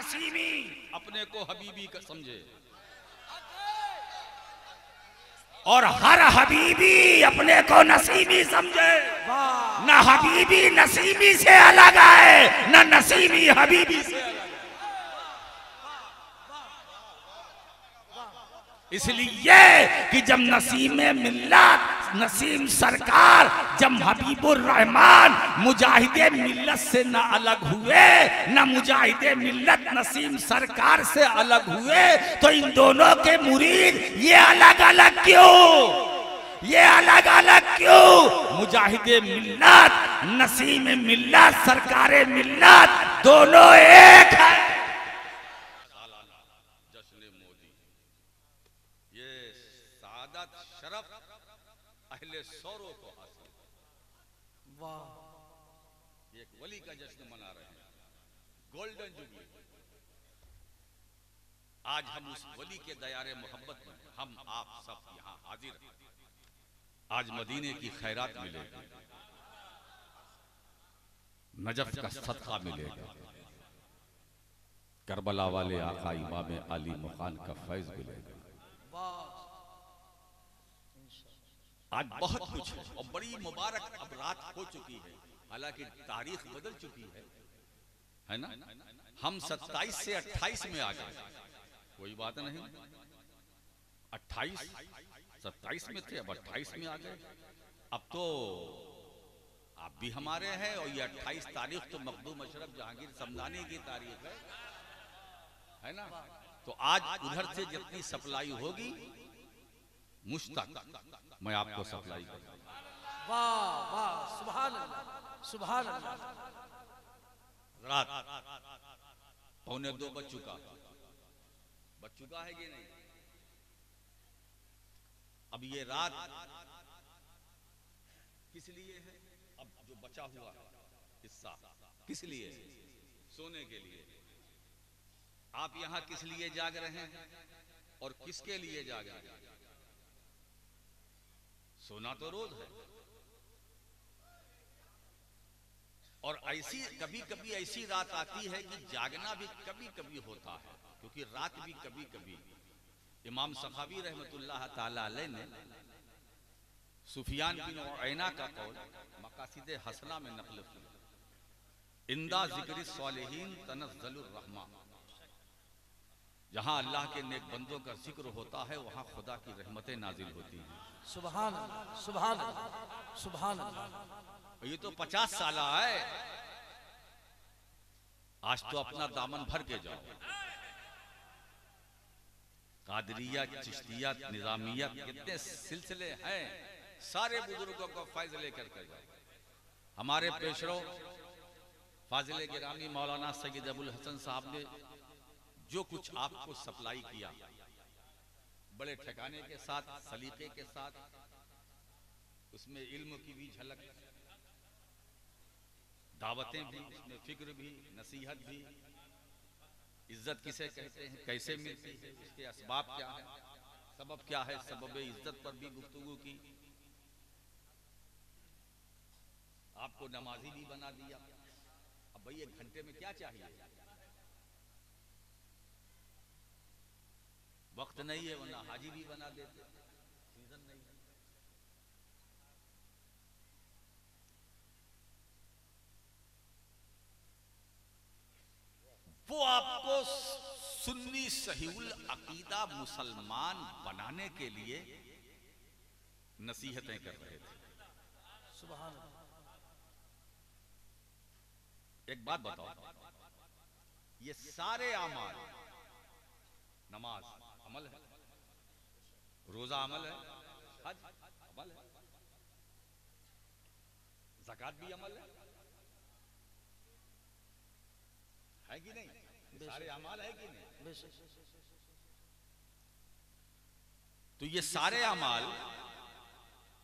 नसीमी अपने को हबीबी का समझे और हर हबीबी अपने को नसीमी समझे। न हबीबी नसीमी से अलग है, न नसीमी हबीबी से अलग। इसलिए कि जब नसीम मिल्लत नसीम सरकार जब हबीबुर रहमान मुजाहिदे मिल्लत से न अलग हुए, न मुजाहिदे मिल्लत नसीम सरकार से अलग हुए, तो इन दोनों के मुरीद ये अलग अलग क्यों, ये अलग अलग क्यों? मुजाहिदे मिल्लत नसीम मिल्लत सरकारे मिल्लत दोनों एक है। शरफ अहले सौरों को हासिल। वाह, एक वली का जश्न मना रहे हैं, गोल्डन जुबली। आज हम उस वली के दयारे मोहब्बत में हम आप सब यहाँ हाजिर हैं। आज मदीने की खैरात मिलेगी, नजफ का सदका मिलेगा, करबला वाले आका इमाम अली मुखान का फैज मिलेगा। आज बहुत कुछ है और बड़ी मुबारक अब रात हो चुकी है, हालांकि तारीख बदल चुकी है ना। हम 27 से 28 में आ गए, कोई बात नहीं। 28 27 में थे, अब 28 में आ गए। अब तो आप भी हमारे हैं और ये 28 तारीख तो मखदूम अशरफ जहांगीर समदानी की तारीख है ना। तो आज उधर से जितनी सप्लाई होगी मुश्तक मैं आपको सप्लाई करूंगा। वाह वाह, सुभान अल्लाह, सुभान अल्लाह। रात 1:45 बज चुका है कि नहीं? अब ये रात किस लिए है? अब जो बचा हुआ हिस्सा किस लिए है? सोने के लिए। आप यहां किस लिए जाग रहे हैं और किसके लिए जाग रहे हैं? सोना तो रोज है, और ऐसी कभी कभी ऐसी रात आती है कि जागना भी कभी कभी होता है, क्योंकि रात भी कभी कभी। इमाम सखावी रहमतुल्लाह ताला अलैह ने सुफियान बिन उयैना का कौल मकासिद हसना में नक़ल किया, इंदा ज़िक्र सालिहीन तनज़्ज़लुर रहमा। जहां अल्लाह के नेक बंदों का जिक्र होता है वहां खुदा की रहमतें नाजिल होती हैं। सुभान अल्लाह, सुभान अल्लाह, सुभान अल्लाह। ये तो 50 साल है, आज तो अपना दामन भर के जाओ। कादरिया, चिश्तिया, निजामिया, कितने सिलसिले हैं, सारे बुजुर्गों को फैज लेकर के जाओ। हमारे पेशरो फाजिल गिरामी मौलाना सैयद अबुल हसन साहब ने जो कुछ आपको सप्लाई किया, बड़े ठिकाने के साथ, सलीके के साथ, उसमें इल्म की भी झलक, दावतें भी, उसमें फिक्र भी, नसीहत भी, इज्जत किसे कहते हैं, कैसे मिलती है, इसके असबाब क्या है, सबब क्या है, सबब इज्जत पर भी गुफ्तगू की। आपको नमाजी भी बना दिया। अब भाई 1 घंटे में क्या चाहिए? वक्त नहीं है, वरना हाजी भी बना देते। सीजन नहीं है। वो आपको सुन्नी सहीउल अकीदा मुसलमान बनाने के लिए नसीहतें कर रहे थे। सुभान अल्लाह। एक बात बताओ, ये सारे अमाल, नमाज अमल है, रोजा अमल है, हज अमल है, ज़कात भी अमल है कि नहीं? सारे अमाल है कि नहीं? तो ये सारे अमाल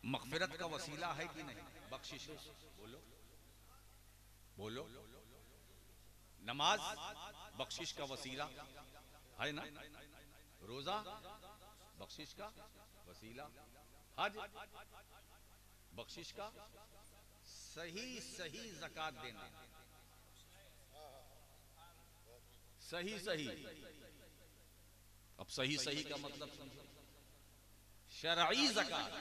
मग़फ़िरत का वसीला है कि नहीं? बख्शिश। बोलो बोलो। नमाज बख्शिश का वसीला है ना? रोजा बख्शिश का वसीला, हज बख्शिश का, सही सही ज़कात देना, सही सही। अब सही सही का मतलब समझो, शरई ज़कात।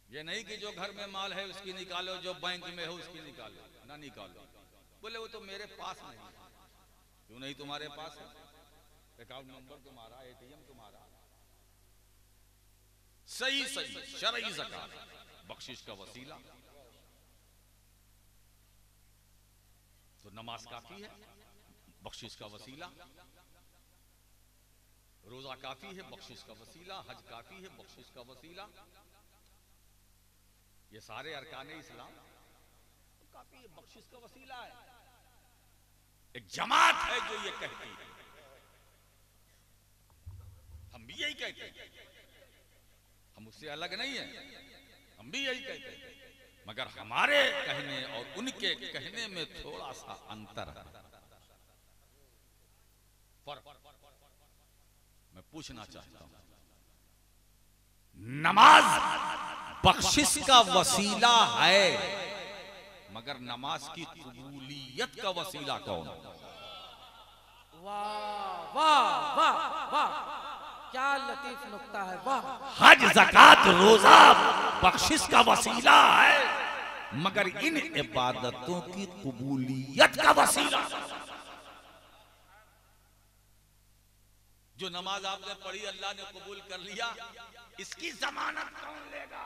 ये नहीं कि जो घर में माल है उसकी निकालो, जो बैंक में है उसकी निकालो, ना निकालो। बोले वो तो मेरे पास नहीं है। क्यों नहीं तुम्हारे पास है? अकाउंट नंबर तुम्हारा, एटीएम तुम्हारा। सही सही शरई ज़कात, बख्शिश का वसीला। तो नमाज काफी है, बख्शिश का वसीला। रोजा काफी है, बख्शिश का वसीला। हज काफी है, बख्शिश का वसीला। ये सारे अरकाने इस्लाम तो काफी है, बख्शिश का वसीला है। एक जमात है जो ये कहती है, हम भी यही कहते हैं, हम उससे अलग नहीं है, हम भी यही कहते हैं, मगर हमारे कहने और उनके कहने में थोड़ा सा अंतर है, फर्क। मैं पूछना चाहता हूं, नमाज बख्शिश का वसीला है, मगर नमाज की कबूलियत का वसीला कौन? वाह वाह वाह वाह, क्या लतीफ नुक्ता है, वाह। हज ज़कात रोजा बख्शिश का वसीला है, मगर इन इबादतों की कबूलियत का वसीला। जो नमाज आपने पढ़ी, अल्लाह ने कबूल कर लिया, इसकी जमानत कौन लेगा?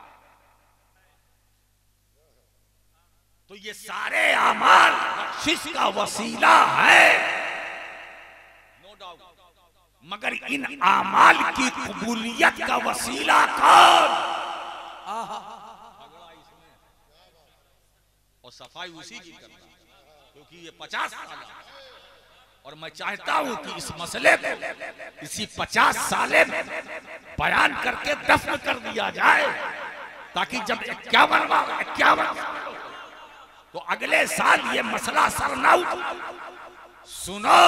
तो ये सारे अमाल बख्शिश का वसीला है, नो डाउट, मगर इन अमाल की कबूलियत का वसीला कौन? और सफाई उसी की करना, क्योंकि ये 50 साल, और मैं चाहता हूं कि इस मसले को इसी 50 साले में बयान करके दफन कर दिया जाए, ताकि जब 51 तो अगले साल ये मसला सर न उठे। सुनो,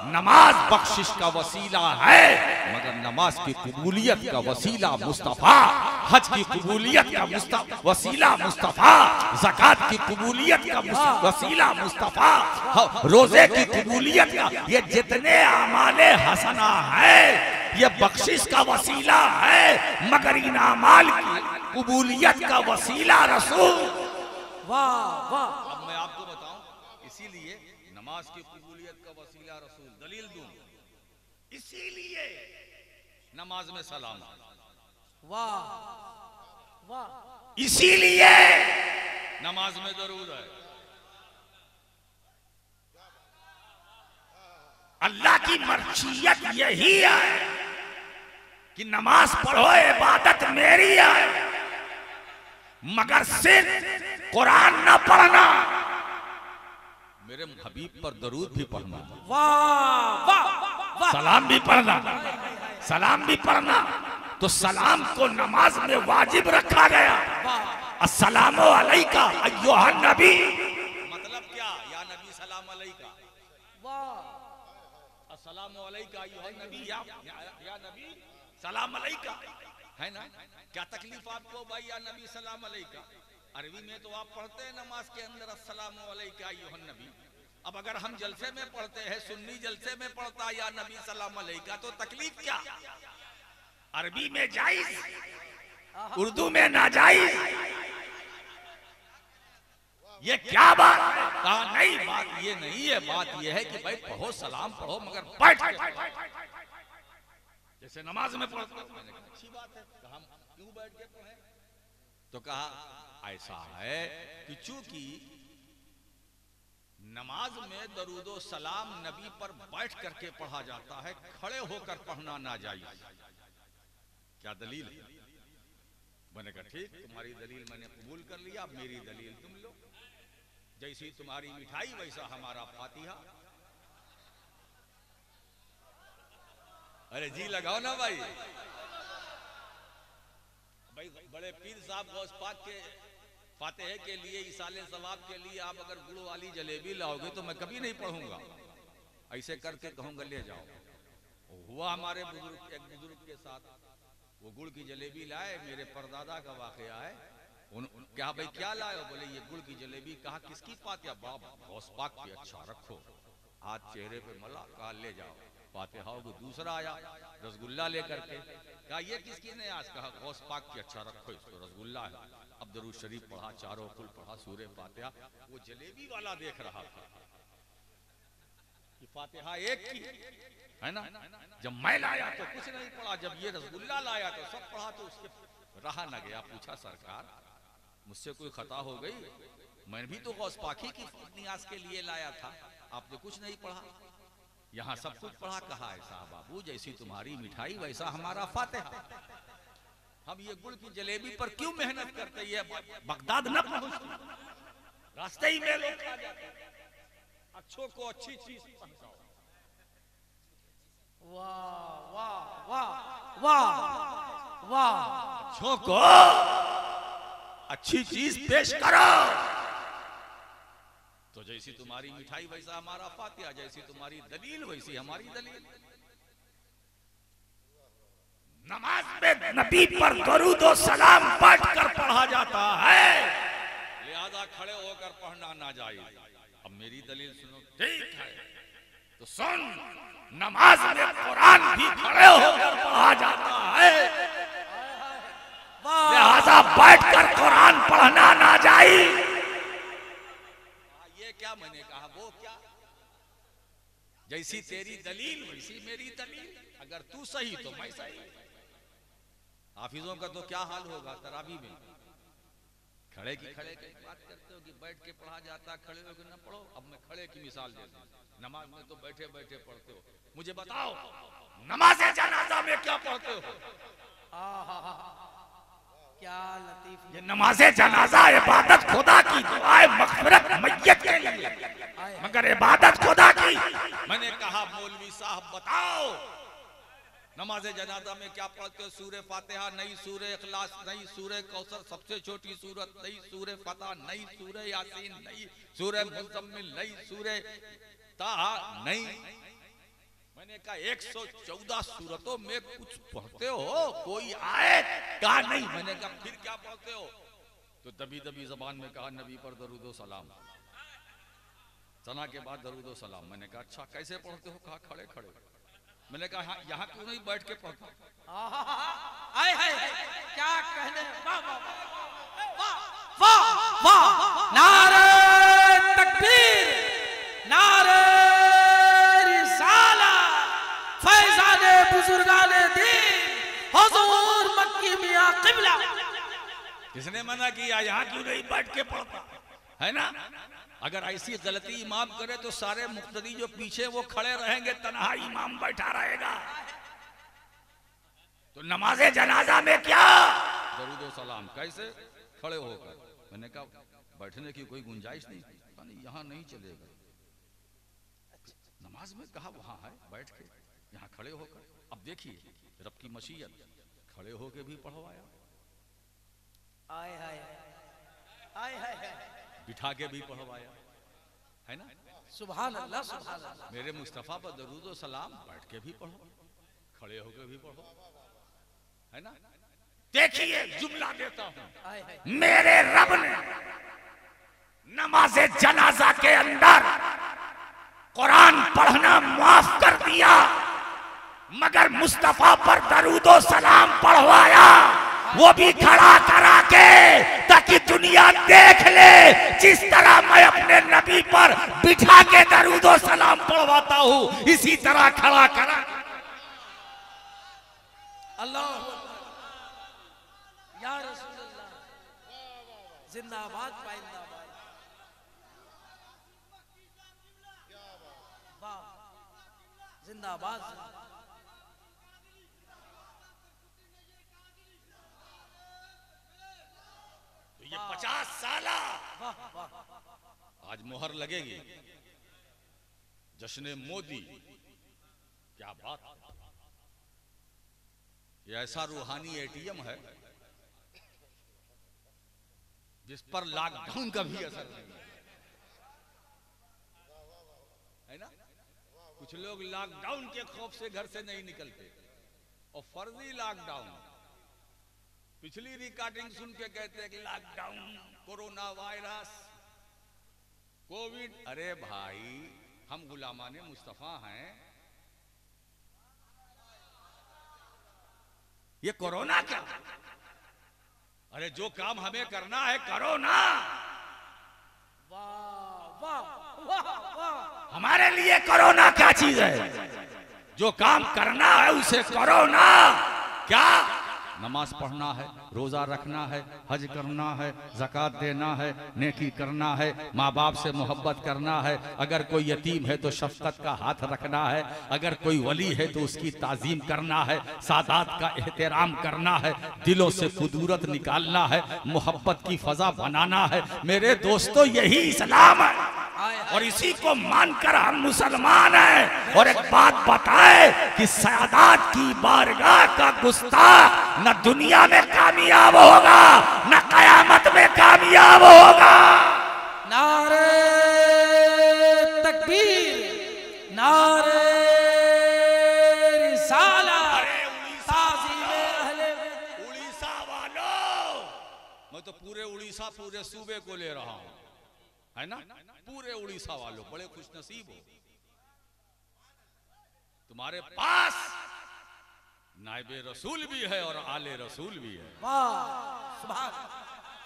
नमाज बख्शिश का वसीला है, मगर नमाज की कबूलियत का वसीला मुस्तफा, हज की कबूलियत का वसीला मुस्तफा, ज़कात की कबूलियत का वसीला मुस्तफा, रोजे की कबूलियत का, ये जितने अमाले हसना है ये बख्शिश का वसीला है, मगर इन अमाल की कबूलियत का वसीला रसूल। वाह वाह। अब मैं आपको बताऊं, इसीलिए नमाज की कबूलियत का वसीला रसूल, दलील दूं, इसीलिए नमाज में सलाम, वाह वाह, इसीलिए नमाज में दरूद है। अल्लाह की मर्जियत यही है कि नमाज पढ़ो, इबादत मेरी है, मगर सिर्फ कुरान ना पढ़ना, मेरे हबीब पर दरूद भी पढ़ना, वाह वाह, सलाम भी पढ़ना, सलाम भी पढ़ना। तो सलाम को नमाज में वाजिब रखा गया। अस्सलामु अलैका अय्युहन नबी, मतलब क्या? या नबी सलाम अलैका, वाह। अस्सलामु अलैका अय्युहन नबी, या नबी सलाम अलैका, है ना? क्या तकलीफ आपको भाई, या नबी सलाम अलैका? अरबी में तो आप पढ़ते हैं नमाज के अंदर अस्सलामु अलैका अय्युहन नबी। अब अगर हम जलसे में पढ़ते हैं, सुन्नी जलसे में पढ़ता है या नबी सलाम अलैका, तो तकलीफ क्या? अरबी में जायज, उर्दू में नाजायज, ये क्या बात है? कहा नहीं, बात ये नहीं है, बात ये है कि भाई पढ़ो, सलाम पढ़ो, मगर बैठ जैसे नमाज में पढ़ते। मैंने कहा अच्छी बात है, कहा हम क्यों बैठ के पढ़े? तो कहा ऐसा है कि चूंकि नमाज में दरूदो सलाम नबी पर बैठ करके पढ़ा जाता है, खड़े होकर पढ़ना नाजायज। क्या दलील है? मैंने कहा ठीक, तुम्हारी दलील मैंने कबूल कर लिया, मेरी दलील तुम लो। जैसी तुम्हारी मिठाई वैसा हमारा फातिहा। अरे जी लगाओ ना भाई। भाई बड़े पीर साहब गौस पाक के फातिहे के लिए, इसाले सवाब के लिए आप अगर गुड़ वाली जलेबी लाओगे तो मैं कभी नहीं पढ़ूंगा, ऐसे करके कहूंगा ले जाओ। हुआ हमारे बुजुर्ग, एक बुजुर्ग के साथ, वो गुड़ की जलेबी लाए, मेरे परदादा का वाकया है। क्या भाई क्या लाए? बोले ये गुड़ की जलेबी। कहा किसकी फातिहा? बाप गौस पाक की। अच्छा रखो। हाथ चेहरे पे मला, कहा ले जाओ। फातिहा को दूसरा आया रसगुल्ला लेकर के, कहा ये किसकी ने आज, कहा गौस पाक की, अच्छा रखो इसको, रसगुल्ला है। अब दरूद शरीफ पढ़ा, चारों कुल पढ़ा, सूरे फातिहा। वो जलेबी वाला देख रहा था कि फातिहा एक की है ना, जब मैं लाया तो कुछ नहीं पढ़ा, जब ये रसगुल्ला लाया तो सब पढ़ा, तो उसके रहा न गया। पूछा सरकार मुझसे कोई खता हो गई, मैं भी तो गौस पाकी की नियाज के लिए लाया था, आपने कुछ नहीं पढ़ा। यहाँ सब कुछ पढ़ा। कहा ऐसा बाबू, जैसी तुम्हारी मिठाई वैसा हमारा फातिहा। हम ये गुड़ की जलेबी पर क्यों मेहनत करते, ये बगदाद न पहुंचती, रास्ते ही में लोग खा जाते। अच्छों को अच्छी चीज पहुंचाओ। वाह वाह वाह वाह वाह, अच्छों को अच्छी चीज पेश करो। तो जैसी तुम्हारी मिठाई वैसा हमारा फातिहा, जैसी तुम्हारी दलील वैसी हमारी दलील। नमाज में नबी पर दरूद और सलाम पढ़ कर पढ़ा जाता है, लिहाजा खड़े होकर पढ़ना ना जायज। अब मेरी दलील सुनो, ठीक है तो सुन, नमाज में कुरान भी खड़े होकर पढ़ा जाता है, लिहाजा बैठकर कुरान पढ़ना ना जायज। ये क्या मैंने कहा, वो क्या, जैसी तेरी दलील वैसी मेरी दलील, अगर तू सही तो मैं सही। हाफिजों का तो क्या हाल होगा तरावी में, खड़े की खड़े की बात करते हो कि बैठ के पढ़ा जाता, खड़े होकर ना पढ़ो। अब मैं खड़े की मिसाल देता हूं, नमाज में तो बैठे बैठे पढ़ते हो, मुझे बताओ नमाज जनाजा में क्या पढ़ते हो? क्या लतीफ। ये नमाज जनाजा इबादत खुदा की, दुआए मग़फ़िरत मैयत के लिए, मगर इबादत खुदा की। मैंने कहा मौलवी साहब बताओ नमाज जनाजा में क्या पढ़ते हो? सूरे फातिहा नहीं, सूरे इखलास नहीं, सूरे कौसर सबसे छोटी सूरत नहीं, सूरे फतह नहीं, सूरे यासीन नहीं, सूरे मुज़म्मिल नहीं, सूरे ताहा नहीं। मैंने कहा 114 सूरतों में कुछ पढ़ते हो, कोई आयत कहा नहीं। मैंने कहा फिर क्या पढ़ते हो? तो दबी दबी जबान में कहा नबी पर दरूद व सलाम, सना के बाद दरूद व सलाम। मैंने कहा अच्छा कैसे पढ़ते हो? कहा खड़े खड़े। मैंने कहा यहाँ क्यों नहीं बैठ के पढ़ता? आए हाय क्या कहने, वाह वाह वाह वाह, नारे तकबीर, नारे रिसालत, फैज़ाने बुजुर्गाने दीन, हुजूर मक्की मियां क़िबला। किसने मना किया? यहाँ क्यों नहीं बैठ के पढ़ता है ना? अगर ऐसी गलती इमाम करे तो सारे मुक्तदी जो पीछे वो खड़े रहेंगे, तन्हा इमाम बैठा रहेगा। तो नमाजे जनाजा में क्या दरूद व सलाम कैसे? खड़े होकर। मैंने कहा बैठने की कोई गुंजाइश नहीं, यहाँ नहीं चलेगा। नमाज में कहा वहां है बैठ के, यहाँ खड़े होकर। अब देखिए रब की मशीयत, खड़े होकर भी पढ़वाया, आए हाय आए हाय, बिठा के भी पढ़वाया, है ना? सुभान अल्लाह सुभान अल्लाह। मेरे मुस्तफा पर दरूद व सलाम बैठ के भी पढ़ो, खड़े होकर भी पढ़ो, है ना? देखिए जुमला देता हूं, मेरे रब ने नमाज़े जनाजा के अंदर कुरान पढ़ना माफ कर दिया, मगर मुस्तफा पर दरूद व सलाम पढ़वाया, वो भी खड़ा करा के, ताकि दुनिया देख ले जिस तरह मैं अपने नबी पर बिठा के दरूद व सलाम पढ़वाता हूं, इसी तरह खड़ा करा। अल्लाह या रसूलल्लाह, जिंदाबाद पाइंदाबाद, वाह जिंदाबाद। ये 50 साला आज मोहर लगेगी, जश्न मोदी। क्या बात, ये ऐसा रूहानी एटीएम है जिस पर लॉकडाउन का भी असर नहीं है ना? कुछ लोग लॉकडाउन के खौफ से घर से नहीं निकलते, और फर्जी लॉकडाउन। पिछली रिकॉर्डिंग सुन के कहते हैं कि लॉकडाउन, कोरोना वायरस, कोविड। अरे भाई हम गुलामाने मुस्तफा हैं। ये कोरोना क्या? अरे जो काम हमें करना है करो ना। वाह वाह वाह वाह, हमारे लिए कोरोना क्या चीज है? जो काम करना है उसे करो ना। क्या? नमाज पढ़ना है, रोजा रखना है, हज करना है, ज़कात देना है, नेकी करना है, माँ बाप से मोहब्बत करना है, अगर कोई यतीम है तो शफकत का हाथ रखना है, अगर कोई वली है तो उसकी ताजीम करना है, सादात का एहतराम करना है, दिलों से कुदूरत निकालना है, मोहब्बत की फजा बनाना है। मेरे दोस्तों यही इस्लाम है और इसी को मानकर हम मुसलमान हैं। और एक बात बताए कि सादात की बारगाह का गुस्ताख न दुनिया में कामयाब होगा न कयामत में कामयाब होगा। नारे तकबीर, नारे रिसालत, ताज़ीमे अहले बैत। उड़ीसा वालों, मैं तो पूरे उड़ीसा, पूरे सूबे को ले रहा हूं, है ना? पूरे उड़ीसा वालों बड़े खुशनसीब हो, तुम्हारे पास नायबे रसूल भी है और आले रसूल भी है। वाह, सुभान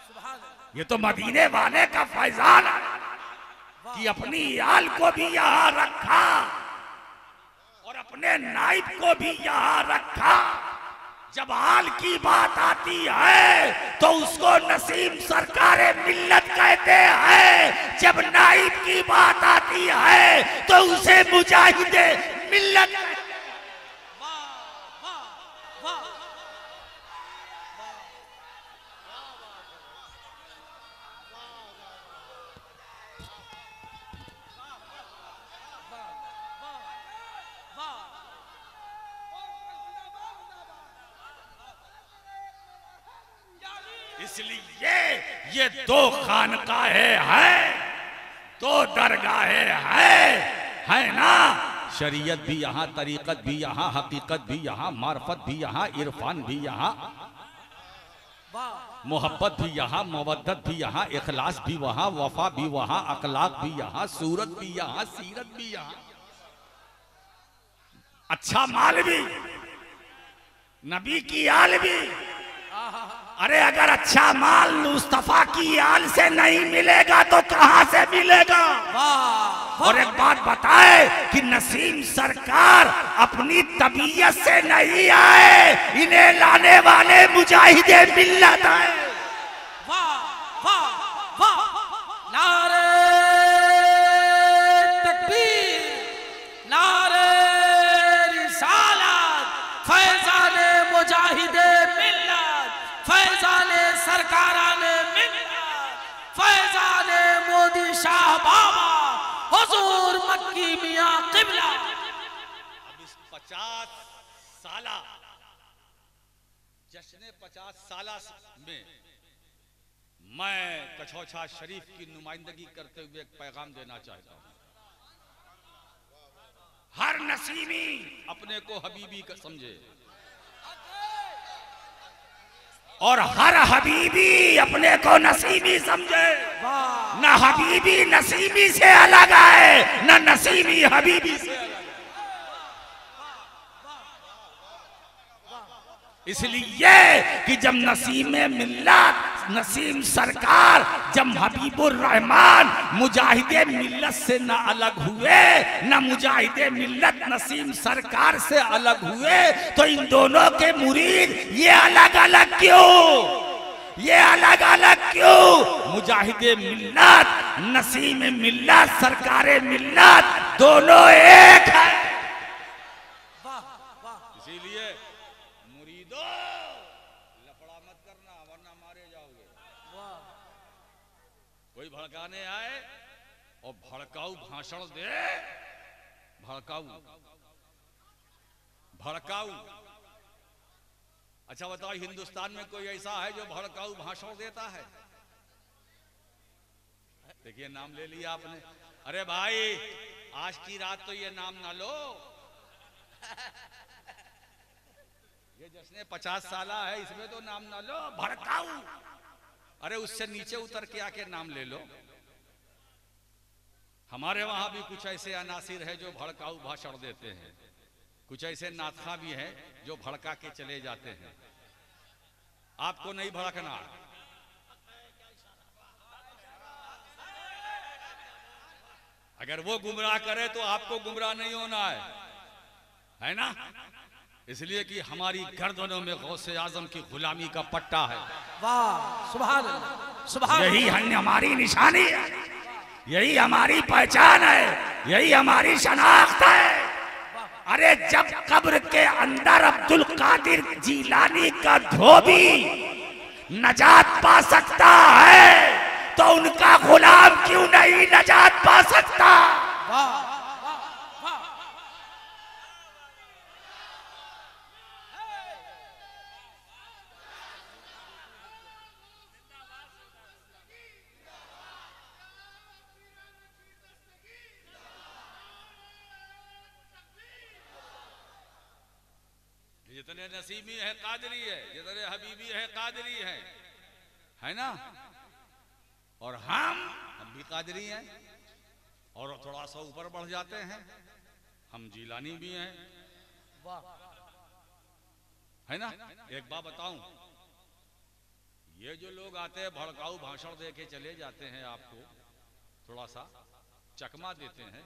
सुभान। ये तो मदीने वाले का फैजान है कि अपनी आल को भी यहाँ रखा और अपने नाइब को भी यहाँ रखा। जब आल की बात आती है तो उसको नसीम सरकारे मिल्लत कहते हैं, जब नाइब की बात आती है तो उसे मुजाहिदे मिल्लत। इसलिए ये दो खानकाहें हैं, दो दरगाहें है ना? शरीयत भी यहाँ, तरीकत भी यहाँ, हकीकत भी यहाँ, मार्फत भी यहाँ, इरफान भी यहाँ, मोहब्बत भी यहाँ, मवद्दत भी यहाँ, इखलास भी वहाँ, वफा भी वहाँ, अखलाक भी यहाँ, सूरत भी यहाँ, सीरत भी यहाँ, अच्छा माल भी, नबी की आल भी। अरे अगर अच्छा माल मुस्तफा की आल से नहीं मिलेगा तो कहां से मिलेगा? और एक बात बताए कि नसीम सरकार अपनी तबीयत से नहीं आए, इन्हें लाने वाले मुजाहिदे मिल्लत है। वाह वाह वाह, नारे तकबीर, नारे रिसालत, फैजाने मुजाहिदे मिल्लत, फैजाने सरकाराने मिल्लत, फैजाने मोदी शाह बाबा, हुजूर मक्की मियां किबला। अब इस 50 साला जश्न 50 साला में मैं कछौछा शरीफ की नुमाइंदगी करते हुए एक पैगाम देना चाहता हूं। हर नसीमी अपने को हबीबी का समझे और हर हबीबी अपने को नसीबी समझे। न हबीबी नसीबी से अलग है, न नसीबी हबीबी से अलग। इसलिए कि जब नसीम मिल्लत, नसीम सरकार, जब हबीबुर रहमान मुजाहिदे मिल्लत से न अलग हुए, न मुजाहिदे मिल्लत नसीम सरकार से अलग हुए, तो इन दोनों के मुरीद ये अलग अलग क्यों? ये अलग अलग क्यों? मुजाहिदे मिल्लत, नसीम मिल्लत, सरकारे मिल्लत दोनों एक है। इसीलिए मुरीदो लफड़ा मत करना वरना मारे जाओगे। कोई भड़काने आए और भड़काऊ भाषण दे, भड़काऊ भड़काऊ। अच्छा बताओ, हिंदुस्तान में कोई ऐसा है जो भड़काऊ भाषण देता है? देखिए नाम ले लिया आपने। अरे भाई आज की रात तो ये नाम ना लो, ये जश्न 50 साला है इसमें तो नाम ना लो, भड़काऊ। अरे उससे नीचे उतर के आके नाम ले लो। हमारे वहां भी कुछ ऐसे अनासिर है जो भड़काऊ भाषण देते हैं, कुछ ऐसे नाथखा भी हैं जो भड़का के चले जाते हैं। आपको नहीं भड़कना, अगर वो गुमराह करे तो आपको गुमराह नहीं होना है ना। इसलिए कि हमारी गर्दनों में गौसे आजम की गुलामी का पट्टा है। वाह, सुभान अल्लाह, सुभान अल्लाह। यही हमारी निशानी है, यही हमारी पहचान है, यही हमारी शनाख्त है। अरे जब कब्र के अंदर अब्दुल कादिर जीलानी का धोबी नजात पा सकता है तो उनका गुलाम क्यों नहीं नजात पा सकता? जितने नसीमी है कादरी है, जितने हबीबी है कादरी है ना। और हम भी कादरी हैं, और थोड़ा सा ऊपर बढ़ जाते हैं, हम जीलानी भी हैं, है ना। एक बात बताऊं, ये जो लोग आते हैं भड़काऊ भाषण दे के चले जाते हैं, आपको थोड़ा सा चकमा देते हैं,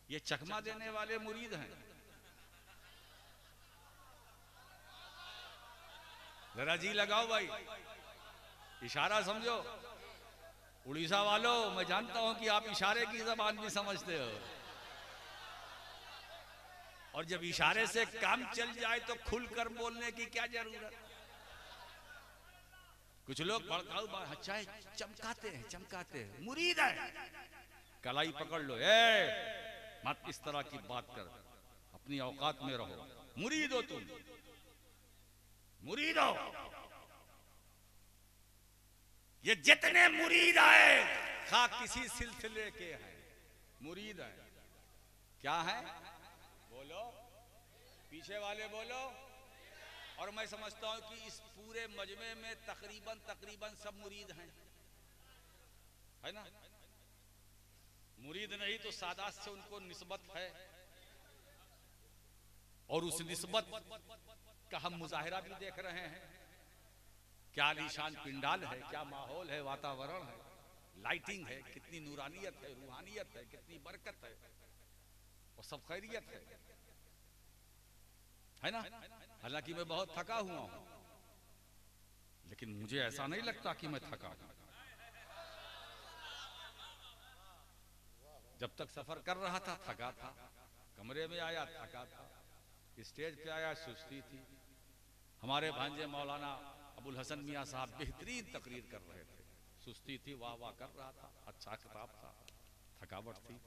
ये चकमा देने वाले मुरीद हैं। जरा जी लगाओ भाई, इशारा समझो। उड़ीसा वालों, मैं जानता हूं कि आप इशारे की जबान भी समझते हो, और जब इशारे से काम चल जाए तो खुलकर बोलने की क्या जरूरत। कुछ लोग भड़काऊ अच्छा चमकाते हैं, मुरीद है, कलाई पकड़ लो, मत इस तरह की बात कर, अपनी औकात में रहो, मुरीद हो तुम, मुरीद हो। ये जितने मुरीद आए खा किसी सिलसिले के हैं, मुरीद है। क्या है? बोलो, पीछे वाले बोलो। और मैं समझता हूं कि इस पूरे मजमे में तकरीबन सब मुरीद हैं, है ना। मुरीद नहीं तो सादात से उनको निस्बत है, और उस निस्बत का हम मुजाहिरा भी देख रहे हैं। क्या आलीशान पिंडाल है, क्या माहौल है, वातावरण है, लाइटिंग है, कितनी नूरानियत है, रूहानियत है, कितनी बरकत है, और सब खैरियत है ना। हालांकि मैं बहुत थका हुआ हूं, लेकिन मुझे ऐसा नहीं लगता कि मैं थका हूं। जब तक सफर कर रहा था थका था, कमरे में आया थका था, स्टेज पे आया सुस्ती थी। हमारे भांजे मौलाना अबुल हसन मियां साहब बेहतरीन तकरीर कर रहे थे, सुस्ती थी, वाह वाह कर रहा था, अच्छा खिताब था, थकावट थी,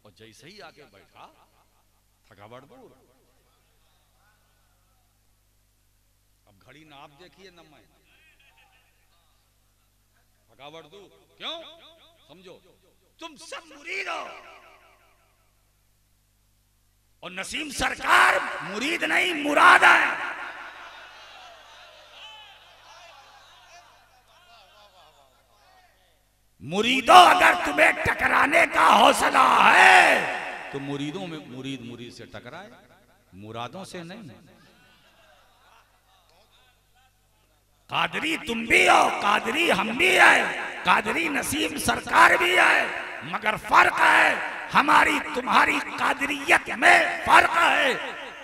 और जैसे ही आके बैठा थकावट दूर। अब घड़ी ना आप देखिए न मैं, थकावट दूर। क्यों? समझो, तुम सब मुरीद हो, और नसीम सरकार मुरीद नहीं मुराद है। मुरीदों, अगर तुम्हें टकराने का हौसला है तो मुरीदों में मुरीद से टकराए, मुरादों से नहीं। कादरी तुम भी हो, कादरी हम भी है, कादरी नसीम सरकार भी है, मगर फर्क है, हमारी तुम्हारी कादरियत में फर्क है।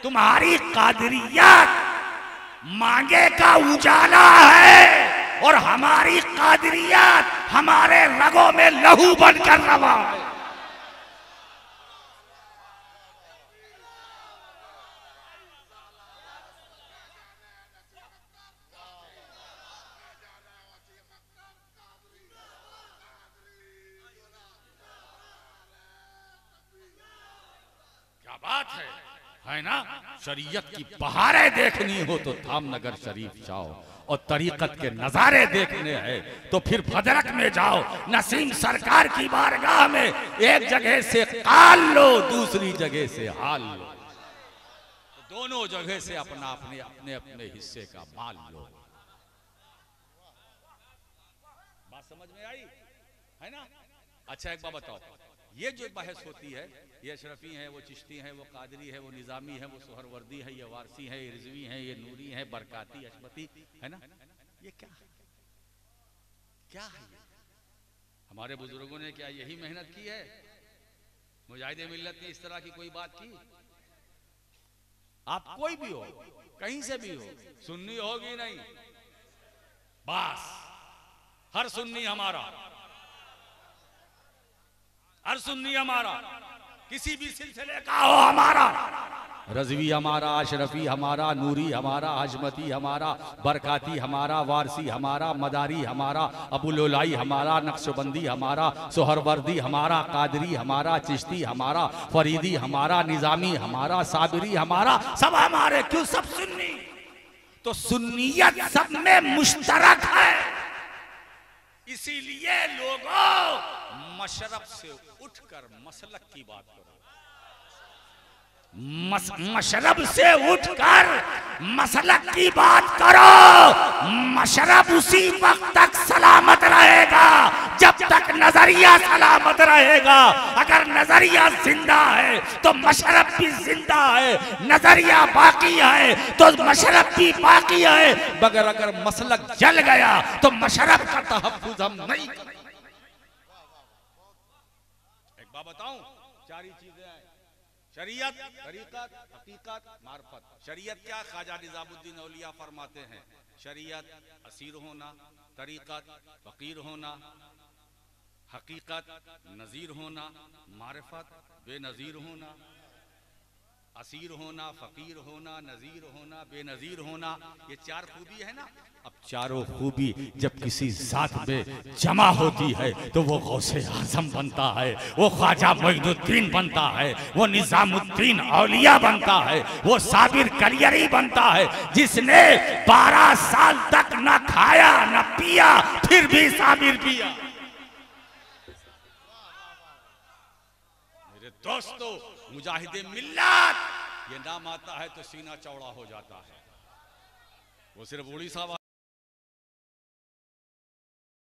तुम्हारी कादरियत मांगे का उजाला है, और हमारी कादरियत हमारे रगों में लहू बनकर रवा है। क्या बात है ना। शरीयत की बहारें देखनी हो तो धामनगर शरीफ जाओ, और तरीकत के नजारे देखने हैं तो फिर भद्रक में जाओ। नसीम सरकार की बारगाह में एक जगह से काल लो, दूसरी जगह से हाल लो, दोनों जगह से अपना अपने अपने हिस्से का माल लो। बात समझ में आई है ना। अच्छा एक बात बताओ, ये जो बहस होती है, ये अशरफी है, वो चिश्ती है, वो कादरी है, वो निज़ामी है, वो सोहरवर्दी है, ये वारसी है, ये रिजवी है, ये नूरी है, बरकाती, अशमती है ना, ये क्या है? क्या है ये? हमारे बुजुर्गों ने क्या यही मेहनत की है? मुजाहिदे मिल्लत ने इस तरह की कोई बात की? आप कोई भी हो, कहीं से भी हो, सुन्नी होगी नहीं, बस हर सुन्नी हमारा, हर सुन्नी हमारा, किसी भी सिलसिले का हो हमारा, रज़वी हमारा, अशरफी हमारा, नूरी हमारा, हजमती हमारा, बरकाती हमारा, वारसी हमारा, मदारी हमारा, अबुलोलाई हमारा, नक्शबंदी हमारा, सोहरवर्दी हमारा, कादरी हमारा, चिश्ती हमारा, फरीदी हमारा, निज़ामी हमारा, साबिरी हमारा, सब हमारे। क्यों? सब सुन्नी। तो सुन्नियत सब में मुश्तरक है। इसीलिए लोगों, मशरब से उठकर मसलक की बात करो, मशरब से उठकर मसलक की बात करो। मशरब उसी वक्त तक सलामत रहेगा जब तक नजरिया सलामत रहेगा। अगर नजरिया जिंदा है तो मशरब भी जिंदा है, नजरिया बाकी है तो मशरब भी बाकी है। मगर अगर मसलक जल गया तो मशरब का तहफ्फुज़ हम नहीं करेंगे। एक बात बताऊं, चार ही चीजें हैं, शरीयत, तरीक़त, हकीकत, मार्फत। शरीयत क्या? ख्वाजा निज़ामुद्दीन औलिया फरमाते हैं, शरीयत असीर होना, तरीक़त फ़कीर होना, हकीकत नज़ीर होना, मार्फत बेनज़ीर होना। असीर होना, फ़कीर होना, नज़ीर होना, बेनज़ीर होना, ये चार खूबी है ना। अब चारों खूबी जब किसी ज़ात में जमा होती है तो वो गौसे आज़म बनता है, वो ख्वाजा मोइनुद्दीन बनता है, वो निज़ामुद्दीन औलिया बनता है, वो साबिर कलियरी बनता है, जिसने 12 साल तक न खाया न पिया फिर भी साबिर पिया। मेरे दोस्तों, मुजाहिदे मिल्लत ये नाम आता है तो सीना चौड़ा हो जाता है। वो सिर्फ उड़ीसा